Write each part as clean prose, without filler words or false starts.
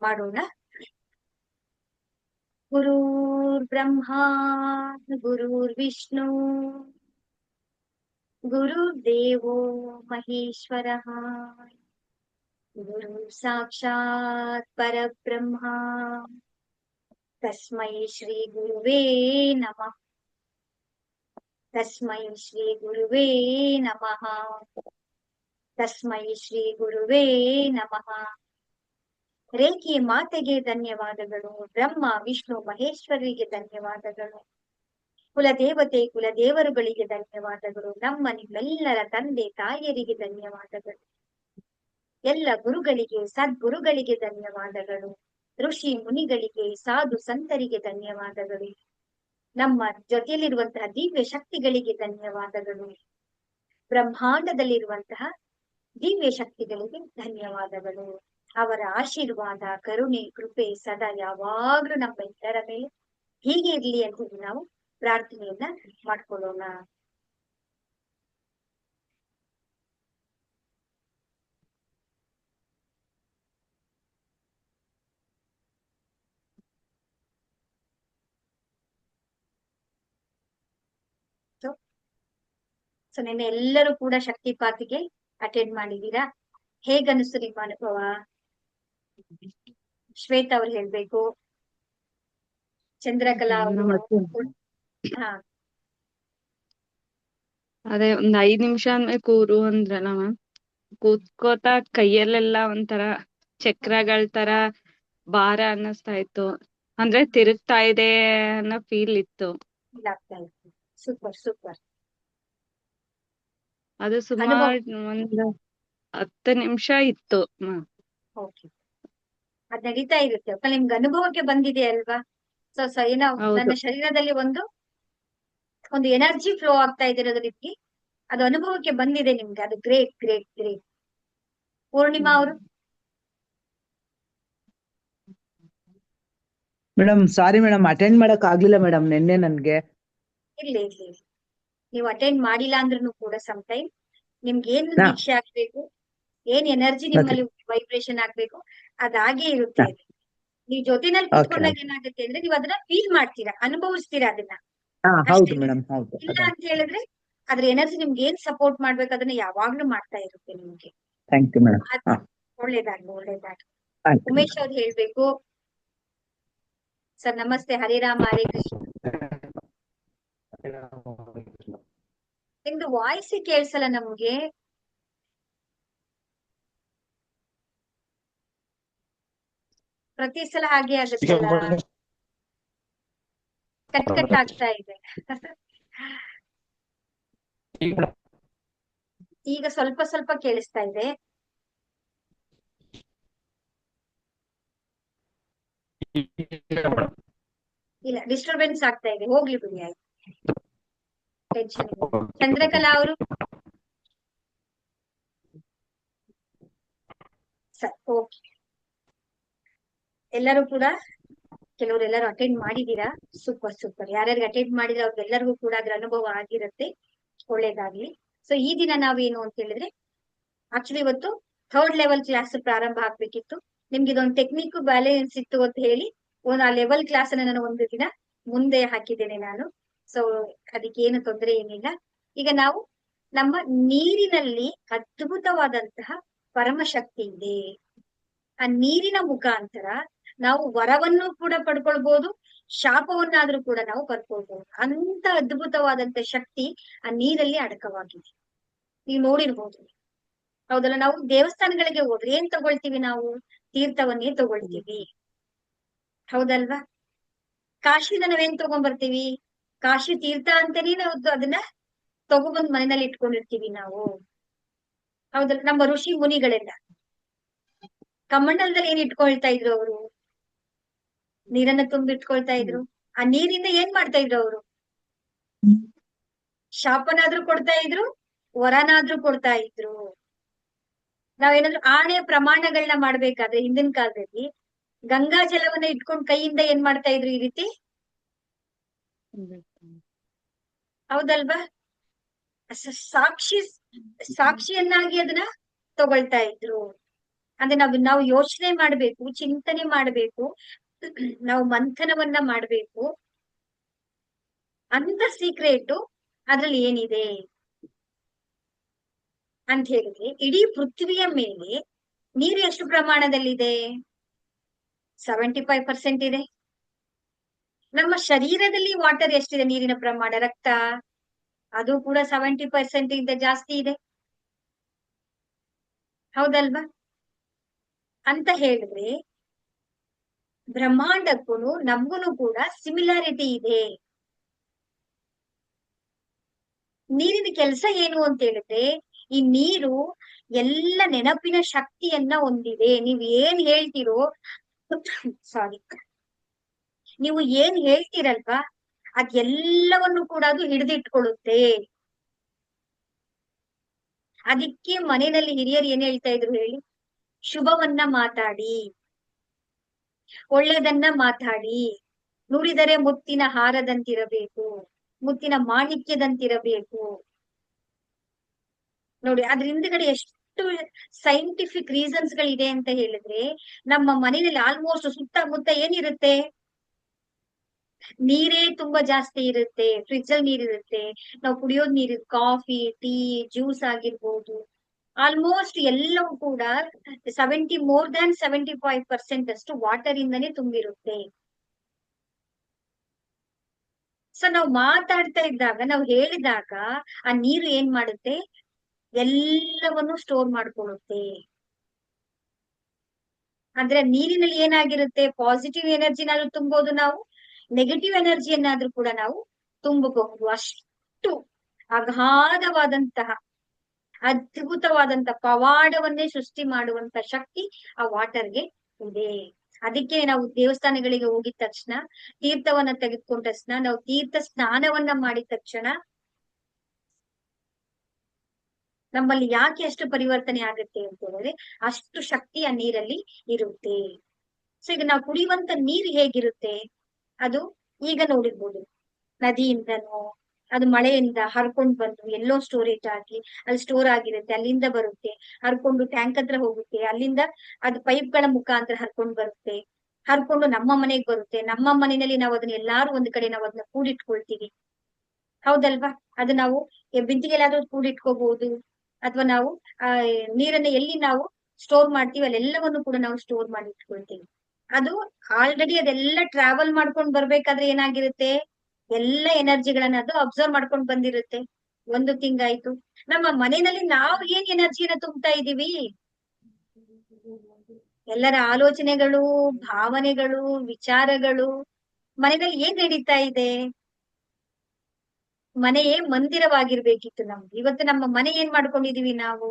ಮಾಡೋಣ. ಗುರುರ್ ಬ್ರಹ್ಮ ಗುರುರ್ ವಿಷ್ಣು ಗುರುರ್ದೇವೋ ಮಹೇಶ್ವರಃ ಗುರು ಸಾಕ್ಷಾತ್ ಪರಬ್ರಹ್ಮ ತಸ್ಮೈ ಶ್ರೀ ಗುರುವೇ ನಮಃ. ತಸ್ಮೈ ಶ್ರೀ ಗುರುವೇ ನಮಃ. ತಸ್ಮೈ ಶ್ರೀ ಗುರುವೇ ನಮಃ. ರೇಖಿ ಮಾತೆಗೆ ಧನ್ಯವಾದಗಳು. ಬ್ರಹ್ಮ ವಿಷ್ಣು ಮಹೇಶ್ವರಿಗೆ ಧನ್ಯವಾದಗಳು. ಕುಲದೇವತೆ ಕುಲದೇವರುಗಳಿಗೆ ಧನ್ಯವಾದಗಳು. ನಮ್ಮ ನಿಮ್ಮೆಲ್ಲರ ತಂದೆ ತಾಯಿಯರಿಗೆ ಧನ್ಯವಾದಗಳು. ಎಲ್ಲ ಗುರುಗಳಿಗೆ ಸದ್ಗುರುಗಳಿಗೆ ಧನ್ಯವಾದಗಳು. ಋಷಿ ಮುನಿಗಳಿಗೆ ಸಾಧು ಸಂತರಿಗೆ ಧನ್ಯವಾದಗಳು. ನಮ್ಮ ಜೊತೆಯಲ್ಲಿರುವಂತಹ ದಿವ್ಯ ಶಕ್ತಿಗಳಿಗೆ ಧನ್ಯವಾದಗಳು. ಬ್ರಹ್ಮಾಂಡದಲ್ಲಿರುವಂತಹ ದಿವ್ಯ ಶಕ್ತಿಗಳಿಗೆ ಧನ್ಯವಾದಗಳು. ಅವರ ಆಶೀರ್ವಾದ ಕರುಣೆ ಕೃಪೆ ಸದಾ ಯಾವಾಗ್ಲೂ ನಮ್ಮೆಲ್ಲರ ಮೇಲೆ ಹೀಗೆ ಇರ್ಲಿ ಅಂತ ಹೇಳಿ ನಾವು ಪ್ರಾರ್ಥನೆಯನ್ನ ಮಾಡ್ಕೊಳ್ಳೋಣ. ಸೊ ನಿನ್ನೆ ಎಲ್ಲರೂ ಕೂಡ ಶಕ್ತಿಪಾತಿಗೆ ಅಟೆಂಡ್ ಮಾಡಿದೀರಾ? ಹೇಗನ್ನಿಸ್ತು ನಿಮ್ಮ ಅನುಭವ? ಶ್ವೇತಾ ಅವ್ರು ಹೇಳ್ಬೇಕು. ಚಂದ್ರಕಲಾ ಅವರು ಹಾ ಅದೇ ಒಂದ್ 5 ನಿಮಿಷ ಕೂರು ಅಂದ್ರಲ್ಲ ಮ್ಯಾಮ್, ಕೂತ್ಕೋತಾ ಕೈಯಲ್ಲೆಲ್ಲ ಒಂಥರ ಚಕ್ರಗಳ ತರ ಭಾರ ಅನ್ನಿಸ್ತಾ ಇತ್ತು. ಅಂದ್ರೆ ತಿರುಗ್ತಾ ಇದೆ ಅನ್ನೋ ಫೀಲ್ ಇತ್ತು. Super super. ಅದು ಸುಮಾರು ಒಂದ್ 10 ನಿಮಿಷ ಇತ್ತು ಮ್ಯಾಮ್. ಓಕೆ, ಅದ್ ನಡೀತಾ ಇರುತ್ತೆ. ನಿಮ್ಗೆ ಅನುಭವಕ್ಕೆ ಬಂದಿದೆ ಅಲ್ವಾ? ಸೊ ಏನೋ ನನ್ನ ಶರೀರದಲ್ಲಿ ಒಂದು ಎನರ್ಜಿ ಫ್ಲೋ ಆಗ್ತಾ ಇದಿರೋದು ನಿಮ್ಗೆ, ಅದು ಅನುಭವಕ್ಕೆ ಬಂದಿದೆ ನಿಮ್ಗೆ. ಅದು ಗ್ರೇಟ್ ಗ್ರೇಟ್ ಗ್ರೇಟ್. ಪೂರ್ಣಿಮಾ ಅವರು? ಮೇಡಮ್ ಸಾರಿ ಮೇಡಮ್, ಅಟೆಂಡ್ ಮಾಡಕ್ ಆಗ್ಲಿಲ್ಲ ಮೇಡಮ್ ನಿನ್ನೆ ನನ್ಗೆ. ಇರ್ಲಿ ಇರ್ಲಿ, ನೀವು ಅಟೆಂಡ್ ಮಾಡಿಲ್ಲ ಅಂದ್ರೂ ಕೂಡ ಸಮ್ ಟೈಮ್ ನಿಮ್ಗೆ ಏನ್ ನಿರೀಕ್ಷೆ ಆಗ್ಬೇಕು, ಏನ್ ಎನರ್ಜಿ ನಿಮ್ಮಲ್ಲಿ ವೈಬ್ರೇಷನ್ ಆಗ್ಬೇಕು, ಅದಾಗೆ ಇರುತ್ತೆ. ನೀವ್ ಜೊತೆನಲ್ಲಿ ಕುತ್ಕೊಂಡಾಗ ಏನಾಗುತ್ತೆ ಅಂದ್ರೆ ನೀವು ಅದನ್ನ ಫೀಲ್ ಮಾಡ್ತೀರಾ, ಅನುಭವಿಸ್ತೀರಾ ಅದನ್ನ. ಹೌದು ಮೇಡಮ್, ಹೌದು. ಇಲ್ಲ ಅಂತ ಹೇಳಿದ್ರೆ ಅದ್ರ ಎನರ್ಜಿ ನಿಮ್ಗೆ ಏನ್ ಸಪೋರ್ಟ್ ಮಾಡ್ಬೇಕು ಅದನ್ನ ಯಾವಾಗ್ಲೂ ಮಾಡ್ತಾ ಇರುತ್ತೆ ನಿಮ್ಗೆ. Thank you madam. ಒಳ್ಳೇದಾಗ್ಲಿ ಒಳ್ಳೇದಾಗ್ಲಿ. ಉಮೇಶ್ ಅವ್ರು ಹೇಳ್ಬೇಕು. ಸರ್ ನಮಸ್ತೆ, ಹರಿರಾಮ ಹರೇ ಕೃಷ್ಣ. ನಿಮ್ದು ವಾಯ್ಸ್ ಕೇಳ್ಸಲ್ಲ ನಮ್ಗೆ. ಪ್ರತಿ ಸಲ ಹಾಗೆ ಆಗುತ್ತಲ್ಲ, ಕಟ್ ಕಟ್ ಆಗ್ತಾ ಇದೆ. ಈಗ ಸ್ವಲ್ಪ ಸ್ವಲ್ಪ ಕೇಳಿಸ್ತಾ ಇದೆ. ಇಲ್ಲ, ಡಿಸ್ಟರ್ಬೆನ್ಸ್ ಆಗ್ತಾ ಇದೆ. ಹೋಗ್ಲಿ ಬಿಡಿ, ಆಯ್ತು, ಟೆನ್ಷನ್ ಇಲ್ಲ. ಚಂದ್ರಕಲಾ ಅವರು? Sir okay. ಎಲ್ಲರೂ ಕೂಡ ಕೆಲವರೆಲ್ಲರೂ ಅಟೆಂಡ್ ಮಾಡಿದೀರಾ. Super super. ಯಾರ್ಯಾರಿಗೆ ಅಟೆಂಡ್ ಮಾಡಿದ್ರೆ ಅವ್ರಿಗೆಲ್ಲರಿಗೂ ಕೂಡ ಅದ್ರ ಅನುಭವ ಆಗಿರುತ್ತೆ. ಒಳ್ಳೇದಾಗ್ಲಿ. ಸೊ ಈ ದಿನ ನಾವೇನು ಅಂತ ಹೇಳಿದ್ರೆ, ಆಕ್ಚುಲಿ ಇವತ್ತು 3rd ಲೆವೆಲ್ ಕ್ಲಾಸ್ ಪ್ರಾರಂಭ ಆಗ್ಬೇಕಿತ್ತು. ನಿಮ್ಗೆ ಇದೊಂದು ಟೆಕ್ನಿಕ್ ಬ್ಯಾಲೆನ್ಸ್ ಇತ್ತು ಅಂತ ಹೇಳಿ ಆ ಲೆವೆಲ್ ಕ್ಲಾಸ್ ಅನ್ನ ನಾನು ಒಂದು ದಿನ ಮುಂದೆ ಹಾಕಿದ್ದೇನೆ ನಾನು. ಸೊ ಅದಕ್ಕೆ ಏನು ತೊಂದರೆ ಏನಿಲ್ಲ. ಈಗ ನಾವು ನಮ್ಮ ನೀರಿನಲ್ಲಿ ಅದ್ಭುತವಾದಂತಹ ಪರಮಶಕ್ತಿ ಇದೆ. ಆ ನೀರಿನ ಮುಖಾಂತರ ನಾವು ವರವನ್ನು ಕೂಡ ಪಡ್ಕೊಳ್ಬಹುದು, ಶಾಪವನ್ನಾದ್ರೂ ಕೂಡ ನಾವು ಪಡ್ಕೊಳ್ಬಹುದು. ಅಂತ ಅದ್ಭುತವಾದಂತ ಶಕ್ತಿ ಆ ನೀರಲ್ಲಿ ಅಡಕವಾಗಿದೆ. ನೀವು ನೋಡಿರ್ಬೋದು, ಹೌದಲ್ಲ? ನಾವು ದೇವಸ್ಥಾನಗಳಿಗೆ ಹೋದ್ರೆ ಏನ್ ತಗೊಳ್ತೀವಿ? ನಾವು ತೀರ್ಥವನ್ನೇ ತಗೊಳ್ತೀವಿ, ಹೌದಲ್ವಾ? ಕಾಶಿನ ನಾವೇನ್ ತಗೊಂಡ್ಬರ್ತೀವಿ? ಕಾಶಿ ತೀರ್ಥ ಅಂತಾನೆ ನಾವು ಅದನ್ನ ತಗೊಬಂದ್ ಮನೆಯಲ್ಲಿ ಇಟ್ಕೊಂಡಿರ್ತೀವಿ ನಾವು, ಹೌದಲ್ಲ? ನಮ್ಮ ಋಷಿ ಮುನಿಗಳೆಲ್ಲ ಕಮ್ಮಂಡಲದಲ್ಲಿ ಏನ್ ಇಟ್ಕೊಳ್ತಾ ಇದ್ರು? ಅವರು ನೀರನ್ನ ತುಂಬಿಟ್ಕೊಳ್ತಾ ಇದ್ರು. ಆ ನೀರಿಂದ ಏನ್ ಮಾಡ್ತಾ ಇದ್ರು ಅವರು? ಶಾಪನಾದ್ರೂ ಕೊಡ್ತಾ ಇದ್ರು, ವರನಾದ್ರೂ ಕೊಡ್ತಾ ಇದ್ರು. ನಾವೇನಾದ್ರೂ ಆಣೆ ಪ್ರಮಾಣಗಳನ್ನ ಮಾಡ್ಬೇಕಾದ್ರೆ ಹಿಂದಿನ ಕಾಲದಲ್ಲಿ ಗಂಗಾ ಜಲವನ್ನ ಇಟ್ಕೊಂಡು ಕೈಯಿಂದ ಏನ್ ಮಾಡ್ತಾ ಇದ್ರು? ಈ ರೀತಿ, ಹೌದಲ್ವಾ? ಸಾಕ್ಷಿಯನ್ನಾಗಿ ಅದನ್ನ ತಗೊಳ್ತಾ ಇದ್ರು. ಅಂದ್ರೆ ನಾವು ಯೋಚನೆ ಮಾಡ್ಬೇಕು, ಚಿಂತನೆ ಮಾಡ್ಬೇಕು, ನಾವು ಮಂಥನವನ್ನ ಮಾಡ್ಬೇಕು. ಅಂತ ಸೀಕ್ರೆಟ್ ಅದ್ರಲ್ಲಿ ಏನಿದೆ ಅಂತ ಹೇಳಿದ್ರೆ, ಇಡೀ ಪೃಥ್ವಿಯ ಮೇಲೆ ನೀರು ಎಷ್ಟು ಪ್ರಮಾಣದಲ್ಲಿದೆ? 75% ಇದೆ. ನಮ್ಮ ಶರೀರದಲ್ಲಿ ವಾಟರ್ ಎಷ್ಟಿದೆ? ನೀರಿನ ಪ್ರಮಾಣ, ರಕ್ತ, ಅದು ಕೂಡ 70% ಇಂದ ಜಾಸ್ತಿ ಇದೆ. ಹೌದಲ್ವಾ? ಅಂತ ಹೇಳಿದ್ರೆ ಬ್ರಹ್ಮಾಂಡಕ್ಕೂ ನಮ್ಗೂ ಕೂಡ ಸಿಮಿಲಾರಿಟಿ ಇದೆ. ನೀರಿನ ಕೆಲಸ ಏನು ಅಂತ ಹೇಳಿದ್ರೆ, ಈ ನೀರು ಎಲ್ಲ ನೆನಪಿನ ಶಕ್ತಿಯನ್ನ ಹೊಂದಿದೆ. ನೀವ್ ಏನ್ ಹೇಳ್ತೀರೋ ಸಾರಿ ನೀವು ಏನ್ ಹೇಳ್ತೀರಲ್ವಾ, ಅದೆಲ್ಲವನ್ನು ಕೂಡ ಅದು ಹಿಡಿದಿಟ್ಕೊಳ್ಳುತ್ತೆ. ಅದಕ್ಕೆ ಮನೆಯಲ್ಲಿ ಹಿರಿಯರು ಏನ್ ಹೇಳ್ತಾ ಇದ್ರು ಹೇಳಿ? ಶುಭವನ್ನ ಮಾತಾಡಿ, ಒಳ್ಳೆದನ್ನ ಮಾತಾಡಿ, ನುಡಿದರೆ ಮುತ್ತಿನ ಹಾರದಂತಿರಬೇಕು, ಮುತ್ತಿನ ಮಾಣಿಕ್ಯದಂತಿರಬೇಕು. ನೋಡಿ, ಅದ್ರ ಹಿಂದ್ಗಡೆ ಎಷ್ಟು ಸೈಂಟಿಫಿಕ್ ರೀಸನ್ಸ್ ಗಳಿದೆ ಅಂತ ಹೇಳಿದ್ರೆ, ನಮ್ಮ ಮನೆಯಲ್ಲಿ ಆಲ್ಮೋಸ್ಟ್ ಸುತ್ತಮುತ್ತ ಏನಿರುತ್ತೆ? ನೀರೇ ತುಂಬಾ ಜಾಸ್ತಿ ಇರುತ್ತೆ. ಫ್ರಿಜ್ ಅಲ್ಲಿ ನೀರಿರುತ್ತೆ, ನಾವು ಕುಡಿಯೋದ್ ನೀರು, ಕಾಫಿ, ಟೀ, ಜ್ಯೂಸ್ ಆಗಿರ್ಬೋದು, ಆಲ್ಮೋಸ್ಟ್ ಎಲ್ಲವೂ ಕೂಡ more than 75% ಅಷ್ಟು ವಾಟರ್ ಇಂದಾನೇ ತುಂಬಿರುತ್ತೆ. ಸೊ ನಾವು ಮಾತಾಡ್ತಾ ಇದ್ದಾಗ, ನಾವು ಹೇಳಿದಾಗ ಆ ನೀರು ಏನ್ ಮಾಡುತ್ತೆ? ಎಲ್ಲವನ್ನು ಸ್ಟೋರ್ ಮಾಡ್ಕೊಳ್ಳುತ್ತೆ. ಅಂದ್ರೆ ನೀರಿನಲ್ಲಿ ಏನಾಗಿರುತ್ತೆ? ಪಾಸಿಟಿವ್ ಎನರ್ಜಿನಾದ್ರೂ ತುಂಬೋದು ನಾವು, ನೆಗೆಟಿವ್ ಎನರ್ಜಿಯನ್ನಾದ್ರೂ ಕೂಡ ನಾವು ತುಂಬಬಹುದು. ಅಷ್ಟು ಅಗಾಧವಾದಂತಹ, ಅದ್ಭುತವಾದಂತ ಪವಾಡವನ್ನೇ ಸೃಷ್ಟಿ ಮಾಡುವಂತ ಶಕ್ತಿ ಆ ವಾಟರ್ಗೆ ಇದೆ. ಅದಕ್ಕೆ ನಾವು ದೇವಸ್ಥಾನಗಳಿಗೆ ಹೋಗಿದ ತಕ್ಷಣ, ತೀರ್ಥವನ್ನ ತೆಗೆದುಕೊಂಡ ತಕ್ಷಣ, ನಾವು ತೀರ್ಥ ಸ್ನಾನವನ್ನ ಮಾಡಿದ ತಕ್ಷಣ ನಮ್ಮಲ್ಲಿ ಯಾಕೆ ಅಷ್ಟು ಪರಿವರ್ತನೆ ಆಗುತ್ತೆ ಅಂತ ಹೇಳಿದ್ರೆ, ಅಷ್ಟು ಶಕ್ತಿ ಆ ನೀರಲ್ಲಿ ಇರುತ್ತೆ. ಸೊ ಈಗ ನಾವು ಕುಡಿಯುವಂತ ನೀರು ಹೇಗಿರುತ್ತೆ? ಅದು ಈಗ ನೋಡಿರ್ಬೋದು, ನದಿಯಿಂದನೋ ಅದು ಮಳೆಯಿಂದ ಹರ್ಕೊಂಡ್ ಬಂದು ಎಲ್ಲೋ ಸ್ಟೋರೇಜ್ ಆಗಿ ಅಲ್ಲಿ ಸ್ಟೋರ್ ಆಗಿರುತ್ತೆ, ಅಲ್ಲಿಂದ ಬರುತ್ತೆ, ಹರ್ಕೊಂಡು ಟ್ಯಾಂಕ್ ಹತ್ರ ಹೋಗುತ್ತೆ, ಅಲ್ಲಿಂದ ಅದು ಪೈಪ್ ಗಳ ಮುಖಾಂತರ ಹರ್ಕೊಂಡ್ ಬರುತ್ತೆ, ಹರ್ಕೊಂಡು ನಮ್ಮ ಮನೆಗ್ ಬರುತ್ತೆ. ನಮ್ಮ ಮನೆಯಲ್ಲಿ ನಾವು ಅದನ್ನ ಎಲ್ಲಾರು ಒಂದ್ ಕಡೆ ನಾವು ಅದನ್ನ ಕೂಡಿಟ್ಕೊಳ್ತೀವಿ. ಹೌದಲ್ವಾ? ಅದು ನಾವು ಬಿಂದಿಗೆಲ್ಲಾದ್ರೂ ಕೂಡಿಟ್ಕೋಬಹುದು, ಅಥವಾ ನಾವು ಆ ನೀರನ್ನ ಎಲ್ಲಿ ನಾವು ಸ್ಟೋರ್ ಮಾಡ್ತೀವಿ ಅಲ್ಲೆಲ್ಲವನ್ನು ಕೂಡ ನಾವು ಸ್ಟೋರ್ ಮಾಡಿ ಇಟ್ಕೊಳ್ತೀವಿ. ಅದು ಆಲ್ರೆಡಿ ಅದೆಲ್ಲ ಟ್ರಾವೆಲ್ ಮಾಡ್ಕೊಂಡ್ ಬರ್ಬೇಕಾದ್ರೆ ಏನಾಗಿರುತ್ತೆ? ಎಲ್ಲ ಎನರ್ಜಿಗಳನ್ನ ಅದು ಅಬ್ಸರ್ವ್ ಮಾಡ್ಕೊಂಡ್ ಬಂದಿರುತ್ತೆ. ಒಂದು ತಿಂಗಾಯ್ತು. ನಮ್ಮ ಮನೆಯಲ್ಲಿ ನಾವು ಏನ್ ಎನರ್ಜಿನ ತುಂಬ್ತಾ ಇದೀವಿ? ಎಲ್ಲರ ಆಲೋಚನೆಗಳು, ಭಾವನೆಗಳು, ವಿಚಾರಗಳು. ಮನೆಯಲ್ಲಿ ಏನ್ ನಡೀತಾ ಇದೆ? ಮನೆಯೇ ಮಂದಿರವಾಗಿರ್ಬೇಕಿತ್ತು ನಮ್ಗೆ. ಇವತ್ತು ನಮ್ಮ ಮನೆ ಏನ್ ಮಾಡ್ಕೊಂಡಿದೀವಿ ನಾವು?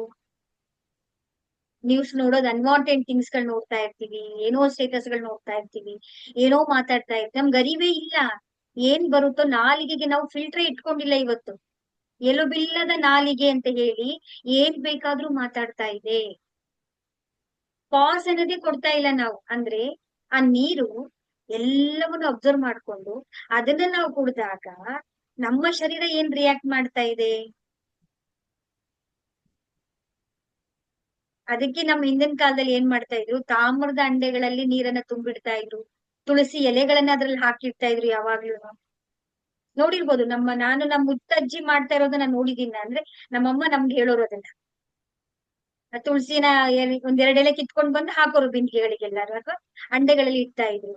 ನ್ಯೂಸ್ ನೋಡೋದು, ಅನ್ವಾಂಟೆಡ್ ಥಿಂಗ್ಸ್ ಗಳು ನೋಡ್ತಾ ಇರ್ತೀವಿ, ಏನೋ ಸ್ಟೇಟಸ್ ಗಳು ನೋಡ್ತಾ ಇರ್ತೀವಿ, ಏನೋ ಮಾತಾಡ್ತಾ ಇರ್ತೀವಿ. ನಮ್ಗೆ ಅರಿವೇ ಇಲ್ಲ. ಏನ್ ಬರುತ್ತೋ ನಾಲಿಗೆಗೆ ನಾವು ಫಿಲ್ಟರ್ ಇಟ್ಕೊಂಡಿಲ್ಲ ಇವತ್ತು. ಎಲುಬಿಲ್ಲದ ನಾಲಿಗೆ ಅಂತ ಹೇಳಿ ಏನ್ ಬೇಕಾದ್ರೂ ಮಾತಾಡ್ತಾ ಇದೆ. ಪಾಸ್ ಅನ್ನೋದೇ ಕೊಡ್ತಾ ಇಲ್ಲ ನಾವು. ಅಂದ್ರೆ ಆ ನೀರು ಎಲ್ಲವನ್ನು ಅಬ್ಸರ್ವ್ ಮಾಡ್ಕೊಂಡು ಅದನ್ನ ನಾವು ಕುಡಿದಾಗ ನಮ್ಮ ಶರೀರ ಏನ್ ರಿಯಾಕ್ಟ್ ಮಾಡ್ತಾ ಇದೆ? ಅದಕ್ಕೆ ನಮ್ಮ ಹಿಂದಿನ ಕಾಲದಲ್ಲಿ ಏನ್ ಮಾಡ್ತಾ ಇದ್ರು? ತಾಮ್ರದ ಅಂಡೆಗಳಲ್ಲಿ ನೀರನ್ನ ತುಂಬಿಡ್ತಾ ಇದ್ರು, ತುಳಸಿ ಎಲೆಗಳನ್ನ ಅದ್ರಲ್ಲಿ ಹಾಕಿರ್ತಾ ಇದ್ರು. ಯಾವಾಗ್ಲೂ ನೋಡಿರ್ಬೋದು. ನಾನು ನಮ್ಮ ಮುತ್ತಜ್ಜಿ ಮಾಡ್ತಾ ಇರೋದನ್ನ ನೋಡಿದೀನಿ. ಅಂದ್ರೆ ನಮ್ಮಮ್ಮ ನಮ್ಗೆ ಹೇಳೋರು ಅದನ್ನ. ತುಳಸಿನ ಒಂದೆರಡು ಎಲೆ ಕಿತ್ಕೊಂಡ್ ಬಂದು ಹಾಕೋರು ಬಿಂದಿಗೆಗಳಿಗೆಲ್ಲಾರು, ಅಥವಾ ಅಂಡೆಗಳಲ್ಲಿ ಇಡ್ತಾ ಇದ್ರು.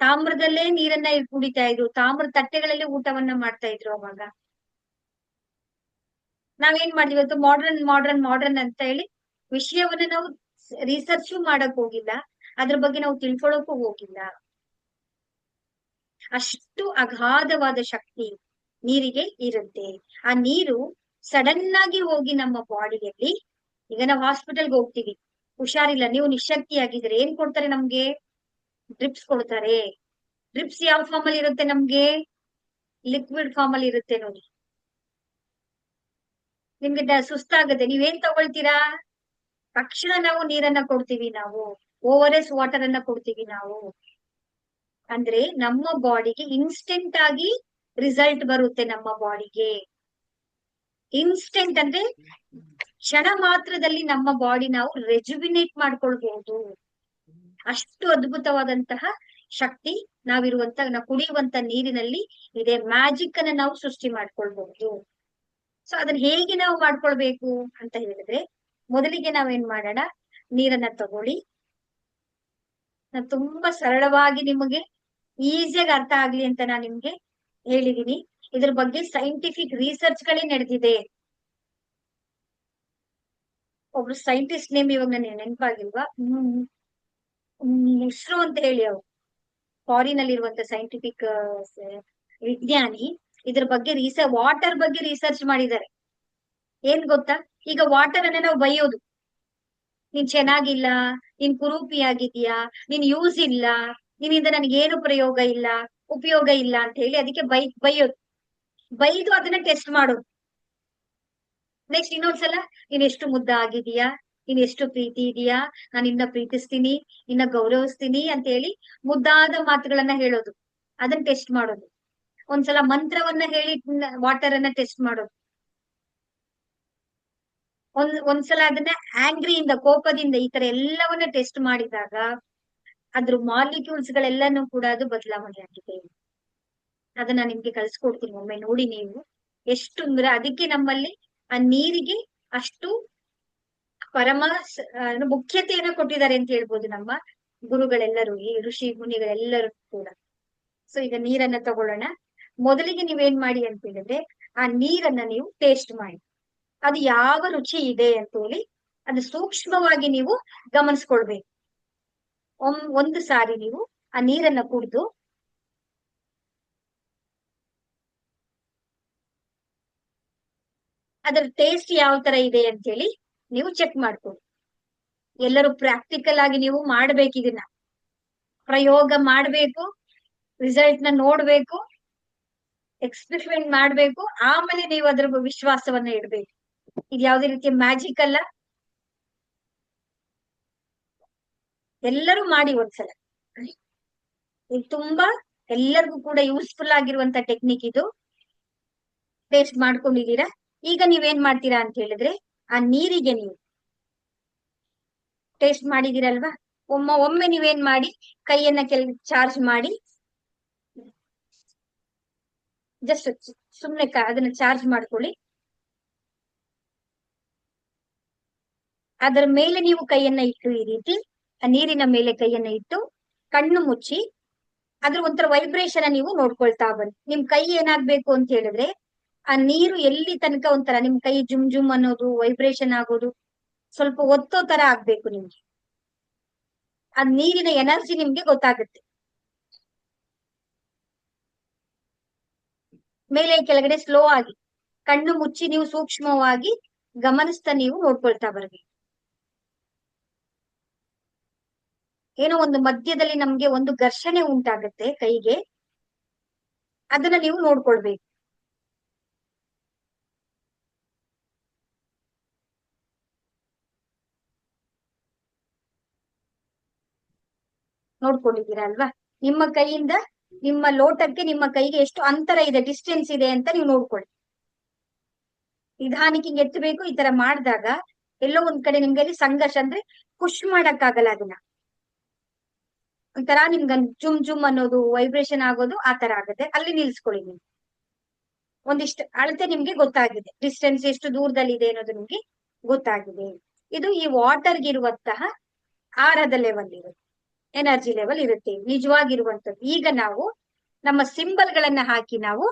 ತಾಮ್ರದಲ್ಲೇ ನೀರನ್ನ ಕುಡಿತಾ ಇದ್ರು, ತಾಮ್ರ ತಟ್ಟೆಗಳಲ್ಲಿ ಊಟವನ್ನ ಮಾಡ್ತಾ ಇದ್ರು ಅವಾಗ. ನಾವೇನ್ ಮಾಡಿದ್ವಿ? ಇವತ್ತು ಮಾಡ್ರನ್ ಮಾಡ್ರನ್ ಮಾಡ್ರನ್ ಅಂತ ಹೇಳಿ ವಿಷಯವನ್ನ ನಾವು ರಿಸರ್ಚ್ ಮಾಡಕ್ ಹೋಗಿಲ್ಲ, ಅದ್ರ ಬಗ್ಗೆ ನಾವು ತಿಳ್ಕೊಳಕ್ಕೂ ಹೋಗಿಲ್ಲ. ಅಷ್ಟು ಅಗಾಧವಾದ ಶಕ್ತಿ ನೀರಿಗೆ ಇರುತ್ತೆ. ಆ ನೀರು ಸಡನ್ ಆಗಿ ಹೋಗಿ ನಮ್ಮ ಬಾಡಿಯಲ್ಲಿ, ಈಗ ನಾವು ಹಾಸ್ಪಿಟಲ್ಗೆ ಹೋಗ್ತೀವಿ, ಹುಷಾರಿಲ್ಲ, ನೀವು ನಿಶಕ್ತಿಯಾಗಿದ್ರೆ ಏನ್ ಕೊಡ್ತಾರೆ ನಮ್ಗೆ? ಡ್ರಿಪ್ಸ್ ಕೊಡ್ತಾರೆ. ಡ್ರಿಪ್ಸ್ ಯಾವ ಫಾರ್ಮ್ ಅಲ್ಲಿ ಇರುತ್ತೆ ನಮ್ಗೆ? ಲಿಕ್ವಿಡ್ ಫಾರ್ಮ್ ಅಲ್ಲಿ ಇರುತ್ತೆ ನೋಡಿ. ನಿಮ್ಗೆ ಸುಸ್ತಾಗದೆ ನೀವೇನ್ ತಗೊಳ್ತೀರಾ? ತಕ್ಷಣ ನಾವು ನೀರನ್ನ ಕೊಡ್ತೀವಿ, ನಾವು ORS ವಾಟರ್ ಅನ್ನ ಕೊಡ್ತೀವಿ ನಾವು. ಅಂದ್ರೆ ನಮ್ಮ ಬಾಡಿಗೆ ಇನ್ಸ್ಟೆಂಟ್ ಆಗಿ ರಿಸಲ್ಟ್ ಬರುತ್ತೆ. ನಮ್ಮ ಬಾಡಿಗೆ ಇನ್ಸ್ಟೆಂಟ್ ಅಂದ್ರೆ ಕ್ಷಣ ಮಾತ್ರದಲ್ಲಿ ನಮ್ಮ ಬಾಡಿ ನಾವು ರೆಜುವಿನೇಟ್ ಮಾಡ್ಕೊಳ್ಬಹುದು. ಅಷ್ಟು ಅದ್ಭುತವಾದಂತಹ ಶಕ್ತಿ ನಾವು ಕುಡಿಯುವಂತ ನೀರಿನಲ್ಲಿ ಇದೆ. ಮ್ಯಾಜಿಕ್ ಅನ್ನ ನಾವು ಸೃಷ್ಟಿ ಮಾಡ್ಕೊಳ್ಬಹುದು. ಸೊ ಅದನ್ನ ಹೇಗೆ ನಾವು ಮಾಡ್ಕೊಳ್ಬೇಕು ಅಂತ ಹೇಳಿದ್ರೆ, ಮೊದಲಿಗೆ ನಾವೇನ್ ಮಾಡೋಣ, ನೀರನ್ನ ತಗೊಳ್ಳಿ. ನಾನು ತುಂಬಾ ಸರಳವಾಗಿ ನಿಮಗೆ ಈಸಿಯಾಗಿ ಅರ್ಥ ಆಗ್ಲಿ ಅಂತ ನಾನು ನಿಮ್ಗೆ ಹೇಳಿದೀನಿ. ಇದ್ರ ಬಗ್ಗೆ ಸೈಂಟಿಫಿಕ್ ರಿಸರ್ಚ್ ಗಳೇ ನಡೆದಿದೆ. ಒಬ್ರು ಸೈಂಟಿಸ್ಟ್ ನೇಮ್ ಇವಾಗ ನನಗೆ ನೆನಪಾಗಿಲ್ವಾ, ಇಸ್ರೋ ಅಂತ ಹೇಳಿ, ಅವ್ರು ಫಾರಿನ್ ಅಲ್ಲಿ ಇರುವಂತ ಸೈಂಟಿಫಿಕ್ ವಿಜ್ಞಾನಿ ಇದ್ರ ಬಗ್ಗೆ ವಾಟರ್ ಬಗ್ಗೆ ರಿಸರ್ಚ್ ಮಾಡಿದ್ದಾರೆ. ಏನ್ ಗೊತ್ತಾ, ಈಗ ವಾಟರ್ ಅನ್ನ ನಾವು ಬೈಯೋದು, ನೀನ್ ಚೆನ್ನಾಗಿಲ್ಲ, ನೀನ್ ಕುರೂಪಿ ಆಗಿದ್ಯಾ, ನೀನ್ ಯೂಸ್ ಇಲ್ಲ, ನಿನ್ನಿಂದ ನನಗೇನು ಪ್ರಯೋಗ ಇಲ್ಲ, ಉಪಯೋಗ ಇಲ್ಲ ಅಂತ ಹೇಳಿ ಅದಕ್ಕೆ ಬೈಯೋದು. ಬೈದು ಅದನ್ನ ಟೆಸ್ಟ್ ಮಾಡೋದು. ನೆಕ್ಸ್ಟ್ ಇನ್ನೊಂದ್ಸಲ, ನೀನ್ ಎಷ್ಟು ಮುದ್ದ ಆಗಿದೀಯಾ, ನೀನ್ ಎಷ್ಟು ಪ್ರೀತಿ ಇದೀಯಾ, ನಾನು ನಿನ್ನ ಪ್ರೀತಿಸ್ತೀನಿ, ನಿನ್ನ ಗೌರವಿಸ್ತೀನಿ ಅಂತ ಹೇಳಿ ಮುದ್ದಾದ ಮಾತುಗಳನ್ನ ಹೇಳೋದು, ಅದನ್ನ ಟೆಸ್ಟ್ ಮಾಡೋದು. ಒಂದ್ಸಲ ಮಂತ್ರವನ್ನ ಹೇಳಿ ವಾಟರ್ ಅನ್ನ ಟೆಸ್ಟ್ ಮಾಡೋದು. ಒಂದ್ಸಲ ಅದನ್ನ ಆಂಗ್ರಿಯಿಂದ, ಕೋಪದಿಂದ, ಈ ತರ ಎಲ್ಲವನ್ನ ಟೆಸ್ಟ್ ಮಾಡಿದಾಗ ಅದ್ರ ಮಾಲಿಕ್ಯೂಲ್ಸ್ ಗಳೆಲ್ಲಾನು ಕೂಡ ಅದು ಬದಲಾವಣೆ ಆಗಿದೆ. ಅದನ್ನ ನಿಮ್ಗೆ ಕಳ್ಸಿಕೊಡ್ತೀನಿ, ಒಮ್ಮೆ ನೋಡಿ ನೀವು. ಎಷ್ಟು ಅಂದ್ರೆ ಅದಕ್ಕೆ ನಮ್ಮಲ್ಲಿ ಆ ನೀರಿಗೆ ಅಷ್ಟು ಮುಖ್ಯತೆಯನ್ನ ಕೊಟ್ಟಿದ್ದಾರೆ ಅಂತ ಹೇಳ್ಬೋದು ನಮ್ಮ ಗುರುಗಳೆಲ್ಲರೂ, ಈ ಋಷಿ ಮುನಿಗಳೆಲ್ಲರೂ ಕೂಡ. ಸೊ ಈಗ ನೀರನ್ನ ತಗೊಳ್ಳೋಣ. ಮೊದಲಿಗೆ ನೀವೇನ್ ಮಾಡಿ ಅಂತ ಹೇಳಿದ್ರೆ, ಆ ನೀರನ್ನ ನೀವು ಟೇಸ್ಟ್ ಮಾಡಿ, ಅದು ಯಾವ ರುಚಿ ಇದೆ ಅಂತ ಹೇಳಿ ಅದು ಸೂಕ್ಷ್ಮವಾಗಿ ನೀವು ಗಮನಿಸ್ಕೊಳ್ಬೇಕು. ಒಂದು ಸಾರಿ ನೀವು ಆ ನೀರನ್ನ ಕುಡಿದು ಅದರ ಟೇಸ್ಟ್ ಯಾವ ತರ ಇದೆ ಅಂತ ಹೇಳಿ ನೀವು ಚೆಕ್ ಮಾಡ್ಕೊಳ್ಳಿ. ಎಲ್ಲರೂ ಪ್ರಾಕ್ಟಿಕಲ್ ಆಗಿ ನೀವು ಮಾಡ್ಬೇಕು, ಇದನ್ನ ಪ್ರಯೋಗ ಮಾಡ್ಬೇಕು, ರಿಸಲ್ಟ್ ನ ನೋಡ್ಬೇಕು, ಎಕ್ಸ್ಪೆರಿಮೆಂಟ್ ಮಾಡ್ಬೇಕು, ಆಮೇಲೆ ನೀವು ಅದ್ರ ವಿಶ್ವಾಸವನ್ನ ಇಡ್ಬೇಕು. ಇದು ಯಾವ್ದೇ ರೀತಿಯ ಮ್ಯಾಜಿಕ್ ಅಲ್ಲ. ಎಲ್ಲರೂ ಮಾಡಿ ಒಂದ್ಸಲ. ಇದು ತುಂಬಾ ಎಲ್ಲರಿಗೂ ಕೂಡ ಯೂಸ್ಫುಲ್ ಆಗಿರುವಂತ ಟೆಕ್ನಿಕ್ ಇದು. ಟೇಸ್ಟ್ ಮಾಡ್ಕೊಂಡಿದೀರಾ. ಈಗ ನೀವೇನ್ ಮಾಡ್ತೀರಾ ಅಂತ ಹೇಳಿದ್ರೆ, ಆ ನೀರಿಗೆ ನೀವು ಟೇಸ್ಟ್ ಮಾಡಿದಿರಲ್ವಾ, ಒಮ್ಮೆ ನೀವೇನ್ ಮಾಡಿ, ಕೈಯನ್ನ ಚಾರ್ಜ್ ಮಾಡಿ, ಜಸ್ಟ್ ಸುಮ್ನೆ ಅದನ್ನ ಚಾರ್ಜ್ ಮಾಡ್ಕೊಳ್ಳಿ. ಅದರ ಮೇಲೆ ನೀವು ಕೈಯನ್ನ ಇಟ್ಟು, ಈ ರೀತಿ ಆ ನೀರಿನ ಮೇಲೆ ಕೈಯನ್ನ ಇಟ್ಟು ಕಣ್ಣು ಮುಚ್ಚಿ ಅದ್ರ ಒಂಥರ ವೈಬ್ರೇಷನ್ ನೀವು ನೋಡ್ಕೊಳ್ತಾ ಬನ್ನಿ. ನಿಮ್ ಕೈ ಏನಾಗ್ಬೇಕು ಅಂತ ಹೇಳಿದ್ರೆ, ಆ ನೀರು ಎಲ್ಲಿ ತನಕ ಒಂಥರ ನಿಮ್ ಕೈ ಜುಮ್ ಜುಮ್ ಅನ್ನೋದು, ವೈಬ್ರೇಷನ್ ಆಗೋದು, ಸ್ವಲ್ಪ ಒತ್ತೋ ತರ ಆಗ್ಬೇಕು ನಿಮ್ಗೆ. ಆ ನೀರಿನ ಎನರ್ಜಿ ನಿಮ್ಗೆ ಗೊತ್ತಾಗುತ್ತೆ. ಮೇಲೆ ಕೆಳಗಡೆ ಸ್ಲೋ ಆಗಿ ಕಣ್ಣು ಮುಚ್ಚಿ ನೀವು ಸೂಕ್ಷ್ಮವಾಗಿ ಗಮನಿಸ್ತಾ ನೀವು ನೋಡ್ಕೊಳ್ತಾ ಬರ್ಬೇಕು. ಏನೋ ಒಂದು ಮಧ್ಯದಲ್ಲಿ ನಮ್ಗೆ ಒಂದು ಘರ್ಷಣೆ ಉಂಟಾಗತ್ತೆ ಕೈಗೆ, ಅದನ್ನ ನೀವು ನೋಡ್ಕೊಳ್ಬೇಕು. ನೋಡ್ಕೊಂಡಿದ್ದೀರಾ ಅಲ್ವಾ? ನಿಮ್ಮ ಕೈಯಿಂದ ನಿಮ್ಮ ಲೋಟಕ್ಕೆ ನಿಮ್ಮ ಕೈಗೆ ಎಷ್ಟು ಅಂತರ ಇದೆ, ಡಿಸ್ಟೆನ್ಸ್ ಇದೆ ಅಂತ ನೀವು ನೋಡ್ಕೊಳ್ಳಿ. ನಿಧಾನಕ್ಕೆ ಹಿಂಗ್ ಎತ್ತಬೇಕು. ಈ ತರ ಮಾಡಿದಾಗ ಎಲ್ಲೋ ಒಂದ್ ಕಡೆ ನಿಮ್ಗೆ ಅಲ್ಲಿ ಸಂಘರ್ಷ, ಅಂದ್ರೆ ಪುಷ್ ಮಾಡಕ್ ಆಗಲ್ಲ ಅದನ್ನ. ಒಂಥರ ನಿಮ್ಗೆ ಜುಮ್ ಜುಮ್ ಅನ್ನೋದು, ವೈಬ್ರೇಷನ್ ಆಗೋದು ಆ ತರ ಆಗುತ್ತೆ. ಅಲ್ಲಿ ನಿಲ್ಸ್ಕೊಳ್ಳಿ ನೀವು. ಒಂದಿಷ್ಟು ಅಳತೆ ನಿಮ್ಗೆ ಗೊತ್ತಾಗಿದೆ, ಡಿಸ್ಟೆನ್ಸ್ ಎಷ್ಟು ದೂರದಲ್ಲಿ ಇದೆ ಅನ್ನೋದು ನಿಮ್ಗೆ ಗೊತ್ತಾಗಿದೆ. ಇದು ಈ ವಾಟರ್ಗೆ ಇರುವಂತಹ ಆರದ ಲೆವೆಲ್ ಇರುತ್ತೆ, ಎನರ್ಜಿ ಲೆವೆಲ್ ಇರುತ್ತೆ, ನಿಜವಾಗಿರುವಂತದ್ದು. ಈಗ ನಾವು ನಮ್ಮ ಸಿಂಬಲ್ ಗಳನ್ನ ಹಾಕಿ ನಾವು